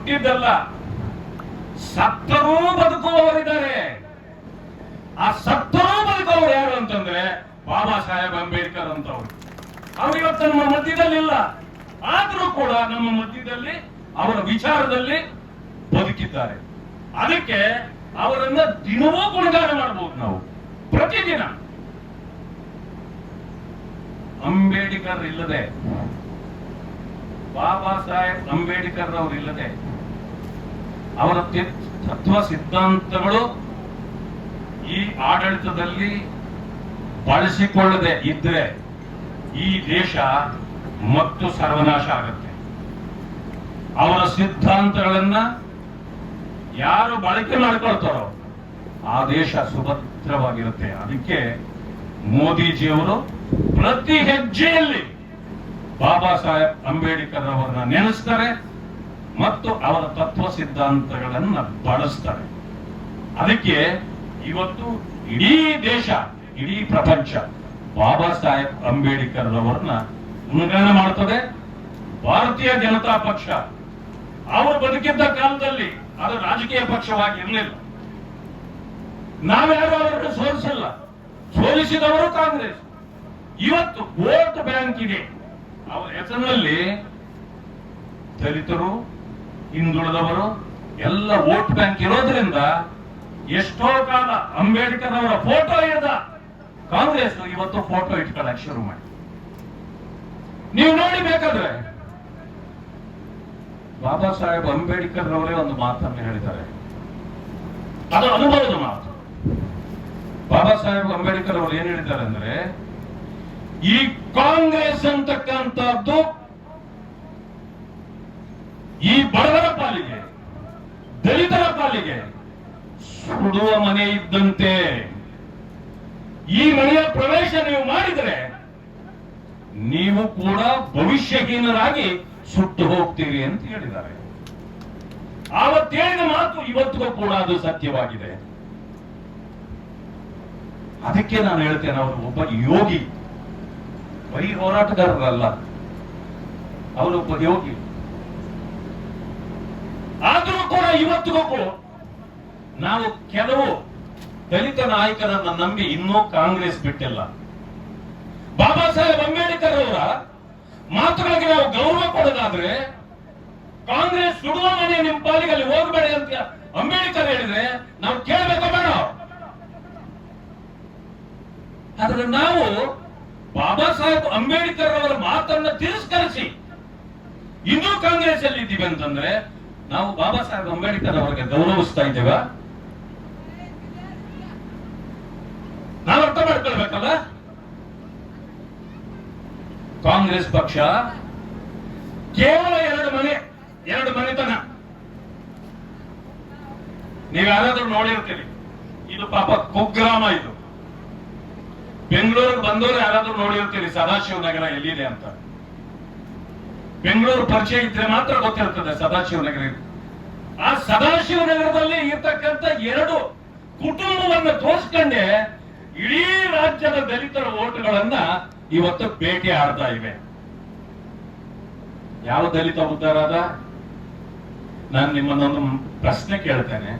ಹುಟ್ಟಿದ್ದಲ್ಲ, ಸತ್ತರೂ ಬದುಕುವವರಿದ್ದಾರೆ. ಆ ಸತ್ತರೂ ಬದುಕುವವರು ಯಾರು ಅಂತಂದ್ರೆ ಬಾಬಾ ಸಾಹೇಬ್ ಅಂಬೇಡ್ಕರ್ ಅಂತವ್ರು. ಅವ್ರು ಇವತ್ತು ನಮ್ಮ ಮಧ್ಯದಲ್ಲಿಲ್ಲ, ಆದ್ರೂ ಕೂಡ ನಮ್ಮ ಮಧ್ಯದಲ್ಲಿ ಅವರ ವಿಚಾರದಲ್ಲಿ ಬದುಕಿದ್ದಾರೆ. ಅದಕ್ಕೆ ಅವರನ್ನ ದಿನವೂ ಗುಣಗಾನ ಮಾಡಬಹುದು ನಾವು, ಪ್ರತಿದಿನ. ಅಂಬೇಡ್ಕರ್ ಇಲ್ಲದೆ, ಬಾಬಾ ಸಾಹೇಬ್ ಅಂಬೇಡ್ಕರ್ ಅವರು ಇಲ್ಲದೆ, ಅವರ ತತ್ವ ಸಿದ್ಧಾಂತಗಳು ಈ ಆಡಳಿತದಲ್ಲಿ ಬಳಸಿಕೊಳ್ಳದೆ ಇದ್ರೆ ಈ ದೇಶ ಮತ್ತು ಸರ್ವನಾಶ ಆಗುತ್ತೆ. ಅವರ ಸಿದ್ಧಾಂತಗಳನ್ನ ಯಾರು ಬಳಕೆ ಮಾಡಿಕೊಳ್ತಾರೋ ಆ ದೇಶ ಸುಭದ್ರವಾಗಿರುತ್ತೆ. ಅದಕ್ಕೆ ಮೋದಿಜಿಯವರು ಪ್ರತಿ ಹೆಜ್ಜೆಯಲ್ಲಿ ಬಾಬಾ ಸಾಹೇಬ್ ಅಂಬೇಡ್ಕರ್ ಅವರನ್ನ ನೆನೆಸ್ತಾರೆ ಮತ್ತು ಅವರ ತತ್ವ ಸಿದ್ಧಾಂತಗಳನ್ನ ಬಳಸ್ತಾರೆ. ಅದಕ್ಕೆ ಇವತ್ತು ಇಡೀ ದೇಶ, ಇಡೀ ಪ್ರಪಂಚ ಬಾಬಾ ಸಾಹೇಬ್ ಅಂಬೇಡ್ಕರ್ ಅವರನ್ನ ಗುಣಗಾನ ಮಾಡ್ತದೆ. ಭಾರತೀಯ ಜನತಾ ಪಕ್ಷ ಅವರು ಬದುಕಿದ್ದ ಕಾಲದಲ್ಲಿ ಅದು ರಾಜಕೀಯ ಪಕ್ಷವಾಗಿ ಇರಲಿಲ್ಲ. ನಾವ್ಯಾರು ಅವರನ್ನು ಸೋಲಿಸಿಲ್ಲ, ಸೋಲಿಸಿದವರು ಕಾಂಗ್ರೆಸ್. ಇವತ್ತು ವೋಟ್ ಬ್ಯಾಂಕ್ ಇದೆ, ಅವರ ಹೆಸರಿನಲ್ಲಿ ದಲಿತರು, ಹಿಂದುಳಿದವರು ಎಲ್ಲ ವೋಟ್ ಬ್ಯಾಂಕ್ ಇರೋದ್ರಿಂದ ಎಷ್ಟೋ ಕಾಲ ಅಂಬೇಡ್ಕರ್ ಅವರ ಫೋಟೋ ಇರದ ಕಾಂಗ್ರೆಸ್ ಇವತ್ತು ಫೋಟೋ ಇಟ್ಕೊಳ್ಳಕ್ಕೆ ಶುರು ಮಾಡಿ. ನೀವು ನೋಡಿ ಬೇಕಾದ್ರೆ ಬಾಬಾ ಸಾಹೇಬ್ ಅಂಬೇಡ್ಕರ್ ಅವರೇ ಒಂದು ಮಾತನ್ನು ಹೇಳಿದ್ದಾರೆ, ಅದು ಅನುಭವದ ಮಾತು. ಬಾಬಾ ಸಾಹೇಬ್ ಅಂಬೇಡ್ಕರ್ ಅವರು ಏನ್ ಹೇಳಿದ್ದಾರೆ ಅಂದ್ರೆ, ಈ ಕಾಂಗ್ರೆಸ್ ಅಂತಕ್ಕಂಥದ್ದು ಈ ಬಡವರ ಪಾಲಿಗೆ, ದಲಿತರ ಪಾಲಿಗೆ ಸುಡುವ ಮನೆ ಇದ್ದಂತೆ. ಈ ಮನೆಯ ಪ್ರವೇಶ ನೀವು ಮಾಡಿದರೆ ನೀವು ಕೂಡ ಭವಿಷ್ಯಹೀನರಾಗಿ ಸುಟ್ಟು ಹೋಗ್ತೀರಿ ಅಂತ ಹೇಳಿದ್ದಾರೆ. ಆವತ್ತೇಳಿದ ಮಾತು ಇವತ್ತಿಗೂ ಕೂಡ ಅದು ಸತ್ಯವಾಗಿದೆ. ಅದಕ್ಕೆ ನಾನು ಹೇಳ್ತೇನೆ, ಅವರು ಒಬ್ಬ ಯೋಗಿ, ಬರೀ ಹೋರಾಟಗಾರರಲ್ಲ, ಅವರೊಬ್ಬ ಯೋಗಿ. ಆದರೂ ಕೂಡ ಇವತ್ತಿಗೂ ಕೂಡ ನಾವು ಕೆಲವು ದಲಿತ ನಾಯಕರನ್ನ ನಂಬಿ ಇನ್ನೂ ಕಾಂಗ್ರೆಸ್ ಬಿಟ್ಟಿಲ್ಲ. ಬಾಬಾ ಸಾಹೇಬ್ ಅಂಬೇಡ್ಕರ್ ಅವರ ಮಾತುಗಳಿಗೆ ನಾವು ಗೌರವ ಕೊಡೋದಾದ್ರೆ, ಕಾಂಗ್ರೆಸ್ ಸುಡುವ ಮನೆ ನಿಮ್ಮ ಪಾಲಿಗೆ ಅಲ್ಲಿ ಹೋಗಬೇಡಿ ಅಂತ ಅಂಬೇಡ್ಕರ್ ಹೇಳಿದ್ರೆ ನಾವು ಕೇಳಬೇಕ ಬೇಡ? ಆದ್ರೆ ನಾವು ಬಾಬಾ ಸಾಹೇಬ್ ಅಂಬೇಡ್ಕರ್ ಅವರ ಮಾತನ್ನ ತಿರಸ್ಕರಿಸಿ ಇನ್ನೂ ಕಾಂಗ್ರೆಸ್ ಅಲ್ಲಿ ಇದ್ದೀವಿ ಅಂತಂದ್ರೆ ನಾವು ಬಾಬಾ ಸಾಹೇಬ್ ಅಂಬೇಡ್ಕರ್ ಅವರಿಗೆ ಗೌರವಿಸ್ತಾ ಇದ್ದೇವೆ. ನಾವು ಅರ್ಥ ಮಾಡ್ಕೊಳ್ಬೇಕಲ್ಲ. ಕಾಂಗ್ರೆಸ್ ಪಕ್ಷ ಕೇವಲ ಎರಡು ಮನೆತನ. ನೀವು ಯಾರಾದ್ರೂ ನೋಡಿರ್ತೀರಿ, ಇದು ಪಾಪ ಕುಗ್ರಾಮ. ಇದು ಬೆಂಗಳೂರಿಗೆ ಬಂದವರು ಯಾರಾದ್ರೂ ನೋಡಿರ್ತೀರಿ ಸದಾಶಿವನಗರ ಎಲ್ಲಿದೆ ಅಂತ. ಬೆಂಗಳೂರು ಪರಿಚಯ ಇದ್ರೆ ಮಾತ್ರ ಗೊತ್ತಿರ್ತದೆ ಸದಾಶಿವನಗರ. ಆ ಸದಾಶಿವನಗರದಲ್ಲಿ ಇರ್ತಕ್ಕಂಥ ಎರಡು ಕುಟುಂಬವನ್ನು ತೋರಿಸ್ಕೊಂಡೆ ಇಡೀ ರಾಜ್ಯದ ದಲಿತರ ಓಟುಗಳನ್ನ ಇವತ್ತು ಭೇಟಿ ಆಡ್ತಾ ಇವೆ. ಯಾವ ದಲಿತ ಉದ್ಧಾರ ಆದ? ನಾನು ನಿಮ್ಮನ್ನೊಂದು ಪ್ರಶ್ನೆ ಕೇಳ್ತೇನೆ.